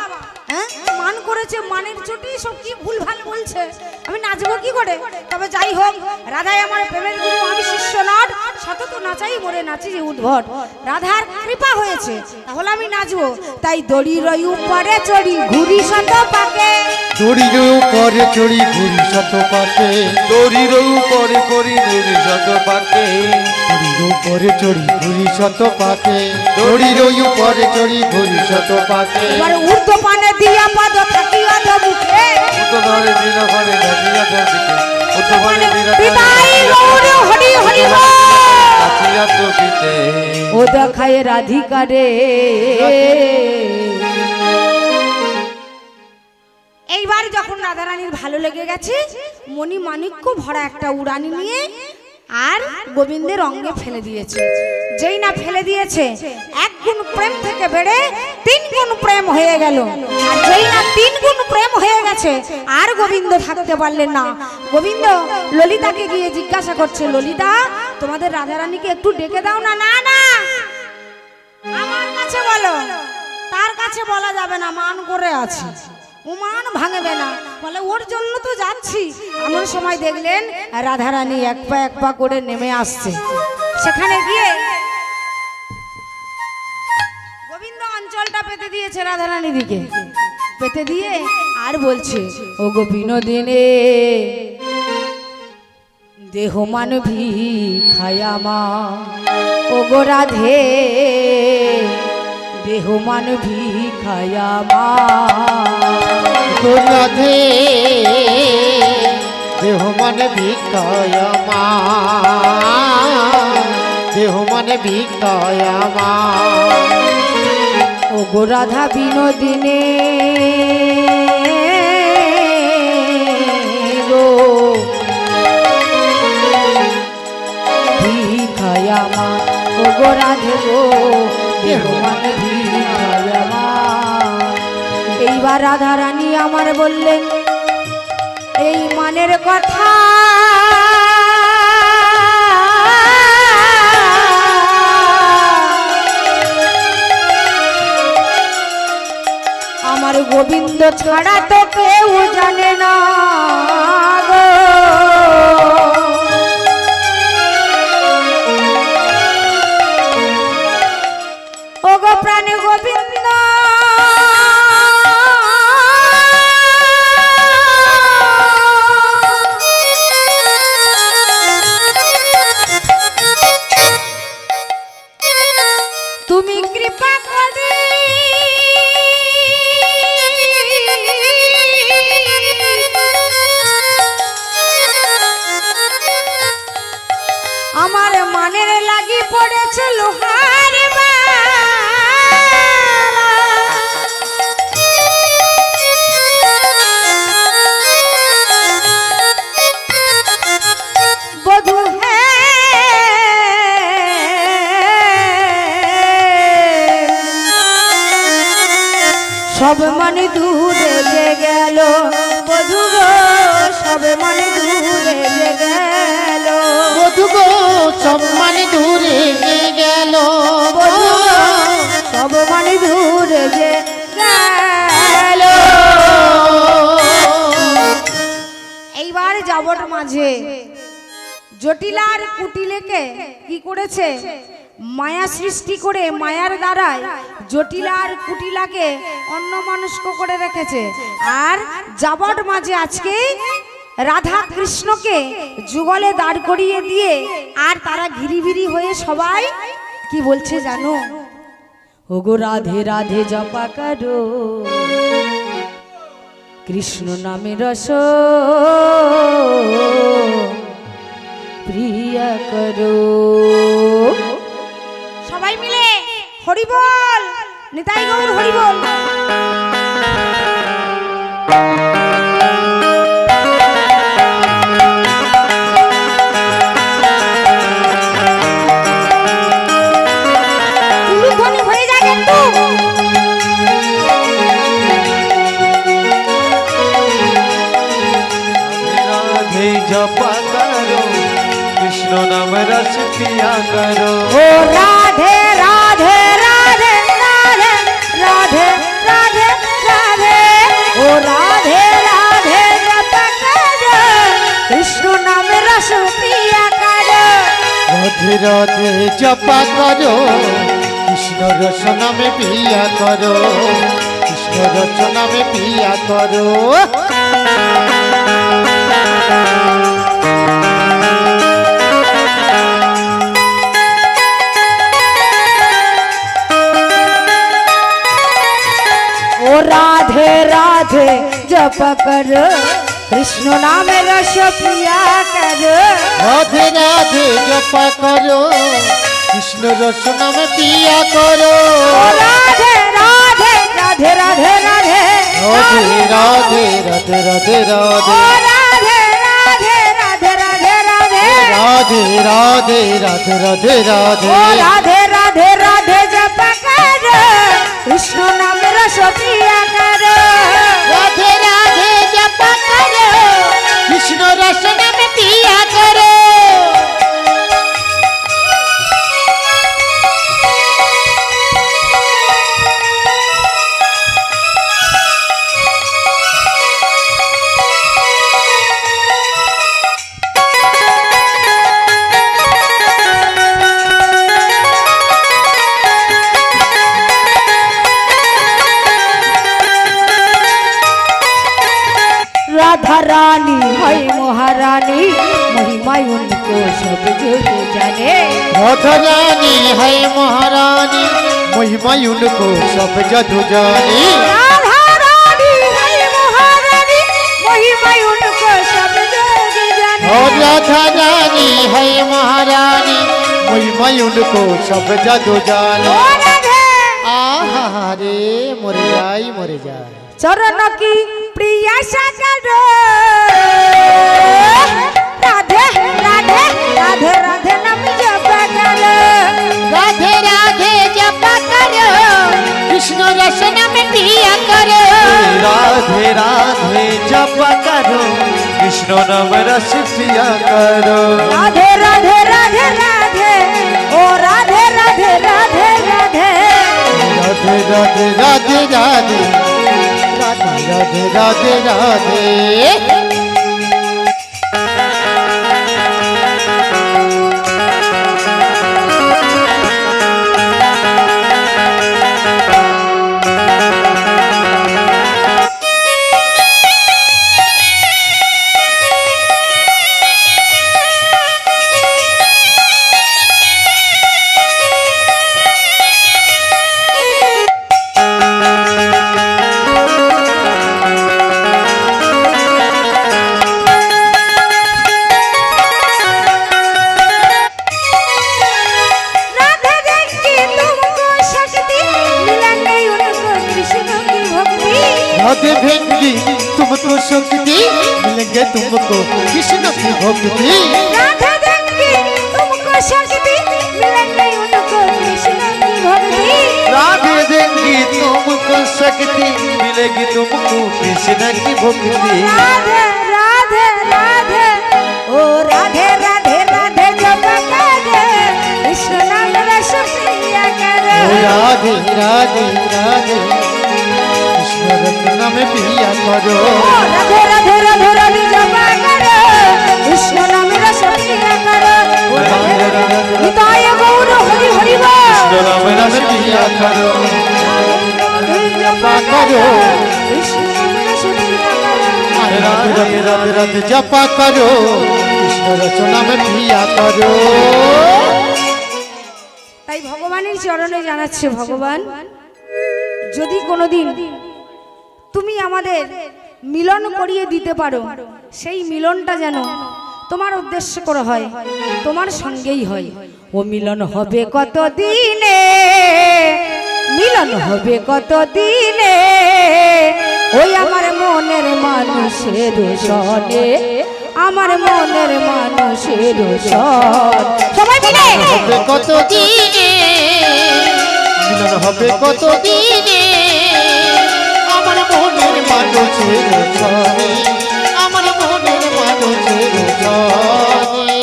S1: হ্যাঁ মান করেছে, মানের চোটে সব কি ভুল ভাল বলছে, আমি নাচবো কি করে? তবে যাই হোক রাধাই আমার প্রেমের গুরু, আমি শিষ্য নট, সতত নাচাই মরে নাচি যে উদ্ভট, রাধার কৃপা হয়েছে তাহলে আমি নাচবো। তাই দড়ির উপরে চড়ি ঘুরি শত পাকে,
S3: দড়ির উপরে চড়ি ঘুরি শত পাকে,
S2: দড়ির উপরে করি নুরি শত পাকে,
S3: দড়ির উপরে চড়ি ঘুরি শত পাকে, দড়ির উপরে চড়ি ঘুরি শত পাকে।
S1: এবার ঊর্ধ্ব পানে দিয়া পদ থাকি অধ মুখে,
S2: উত্তর ধরে দিন ঘরে ধাপিয়া দিকে, উত্তর ধরে দিন
S1: বিদায় গৌর হরি হরি বল।
S2: ধাপিয়া দিতে
S1: ও দেখায় রাধিকারে। এইবার যখন রাধারানীর ভালো লেগে গেছে, মণি মাণিক্য ভরা একটা উড়ানি নিয়ে আর গোবিন্দের অঙ্গে ফেলে দিয়েছে। যেই না ফেলে দিয়েছে, এক গুণ প্রেম থেকে বেড়ে 3 গুণ প্রেম হয়ে গেল, আর যেই না 3 গুণ প্রেম হয়ে গেছে আর গোবিন্দ থাকতে পারলেন না। গোবিন্দ ললিতাকে গিয়ে জিজ্ঞাসা করছে, ললিতা তোমাদের রাধারানীকে একটু ডেকে দাও না। না না আমার কাছে বলো, তার কাছে বলা যাবে না, মান করে আছে, উমান ভাঙবে না, বলে ওর জন্য তো যাচ্ছি। এমন সময় দেখলেন রাধারানী এক পা করে নেমে আসছে। সেখানে গিয়ে গোবিন্দ অঞ্চলটা পেতে দিয়েছে রাধারানী দিকে, পেতে দিয়ে আর বলছে, ও গো বিনোদিনে দেহ মান ভিখায়া মা, ও গো রাধে দেহ মান ভিখায়া মা,
S3: রাধে দেহ মানে ভিক্ষায় মা, দেহ মানে ভিক্ষায় মা।
S1: ও গো রাধা বিনোদিনে গো ভিখায়া মা, ও গো রাধে গো দেহ মানে ভিখায়া মা। এইবার রাধারানী আমার বললেন এই মানের কথা, আমার গোবিন্দ ছাড়া তো কেউ জানে না গো। ও গো প্রাণ গোবিন্দ তুমি কৃপা করে আমার মানের লাগি পড়েছে লোহার বধূ সব মানে দূরে যে গেল, বধূ গো সব মানে দূরে যে গেল,
S3: বধূ গো সব মানে দূরে গেল,
S1: বধূ গো সব মানে দূরে যে গেল। এইবার যাবট মাঝে জটিলার কুটিলেকে কি করেছে, মায়া সৃষ্টি করে মায়ার দ্বারায় জটিলার কুটিলাকে অন্যমনস্ক করে রেখেছে। আর যাবট মাঝে আজকে রাধা কৃষ্ণকে যুগলে দাঁড় করিয়ে দিয়ে আর তারা ঘিরিবিরি হয়ে সবাই কি বলছে জানো? ওগো রাধে রাধে জপা করো, কৃষ্ণ নামে রস প্রিয়া করো। সবাই মিলে হরি বল, নিতাই গৌর হরি বল।
S4: जपा करो, कृष्ण नाम रस पिया करो।
S1: ओ राधे राधे राधे राधे राधे राधे राधे, ओ राधे राधे जपा करो, कृष्ण नाम रस पिया करो।
S3: राधे राधे जपा करो, कृष्ण रस नाम पिया करो, कृष्ण रस नाम पिया करो।
S1: ओ राधे राधे जप करो, कृष्ण नाम रस पिया करो।
S3: राधे राधे जपा करो, कृष्ण रस नाम पिया करो।
S1: ओ राधे राधे राधे राधे राधे
S3: राधे राधे राधे राधे
S1: ओ
S3: राधे
S1: राधे राधे राधे राधे राधे
S3: राधे राधे राधे राधे
S1: ओ
S3: राधे
S1: राधे राधे राधे जप करो, कृष्ण नाम रस पिया करो।
S2: राधे राधे जपा करो, कृष्ण रस नाम पिया करो।
S1: राधा रानी है महारानी, महिमा उनको सब जग जाने।
S3: राधा रानी है महारानी, महिमा उनको सब जग जाने।
S1: राधा रानी है महारानी, महिमा उनको सब जग जाने।
S3: और राधा रानी है महारानी, महिमा उनको सब जग जाने।
S1: ओ राधे
S3: आहा रे मरे जाए
S1: चरण की प्रिया करो, राधे राधे राधे राधे नाम जप करो।
S2: राधे राधे जपा करो, कृष्ण रस नाम पिया करो।
S4: राधे राधे जपा करो, कृष्ण नाम रस पिया करो।
S1: राधे राधे राधे राधे, ओ राधे राधे राधे राधे
S3: राधे राधे राधे राधे राधे राधे राधे। राधे भेंगी तुमको शक्ति, मिलेंगे तुमको कृष्ण की भक्ति।
S1: राधा देंगी तुमको शक्ति, मिलेंगे उनको कृष्ण की भक्ति।
S4: राधे देंगी तुमको शक्ति, मिलेगी तुमको कृष्ण की भक्ति।
S1: राधे राधे राधे, ओ राधे राधे राधे जप करो, कृष्ण नाम रस पिया करो।
S3: राधे राधे राधे कृष्ण रत्न में पिया करो।
S1: राधे राधे राधे राधे जप करो, कृष्ण नाम रस पिया करो। निताय गौर हरि हरि बोल।
S4: कृष्ण नाम रस पिया करो।
S1: जप करो, कृष्ण नाम रस पिया करो।
S4: राधे
S3: রাধে রাধে রাধে জপা করো কৃষ্ণ রচনা মে পিয়া করো।
S1: তাই ভগবানের চরণে জানাচ্ছে, ভগবান যদি কোনোদিন তুমি আমাদের মিলন করিয়ে দিতে পারো, সেই মিলনটা যেন তোমার উদ্দেশ্য করে হয়, তোমার সঙ্গেই হয়। ও মিলন হবে কত দিনে, মিলন হবে কত দিনে, ওই আমার মনের মানুষের সনে, আমার মনের মানুষের সন। সবাই মিলে
S2: হবে কত দিনে,
S3: মিলন হবে কত
S2: দিনে আমার মনের মানুষের সনে, আমার মনের মানুষের সনে।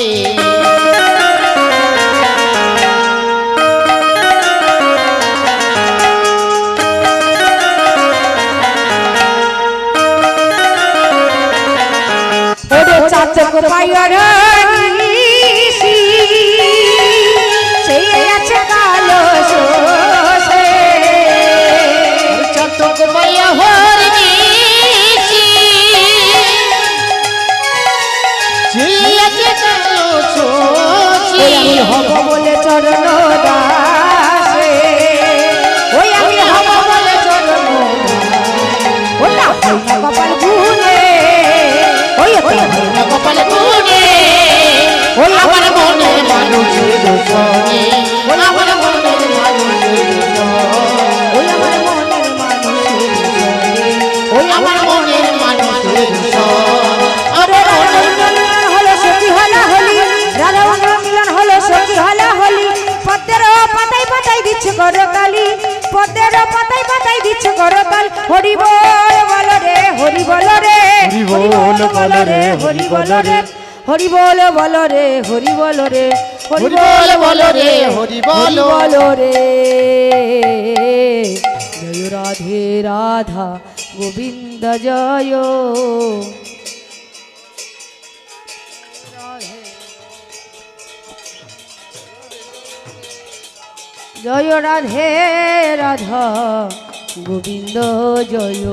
S1: চাচক পাইয়ার নিশি সেই আছে কালো শোষে,
S2: চাতক পাইয়া হর নিশি সেই আছে কালো শোষে।
S1: আমি হব বলে চরণ দাসে, ওই আমি হব বলে চরণ ওটা হয় না কপাল গুনে, ওই
S2: কপাল গুনে
S1: ওই
S2: আমার মনের মানুষের সনে, আমার মনের মানুষের সনে,
S1: ওই আমার মনের মানুষের
S2: ওই আমার মনের মানুষের সনে।
S1: আরে রাধা মিলন হলো সখী হলা হলি, রাধা মিলন হলো সখী হলা হলি, পদ্মের পাতায় পাতায় দিচ্ছে করতালি, পদ্মের পাতায় পাতায় দিচ্ছে করতাল। হরি বল বল রে, হরি বল রে,
S3: হরি বল বল রে,
S1: হরি বল রে, হরি বল বল রে, হরি বল রে,
S2: হরি বল বল রে, হরি বল
S1: বল রে। জয় রাধে রাধা গোবিন্দ জয়, জয় রাধে রাধা গোবিন্দ জয়।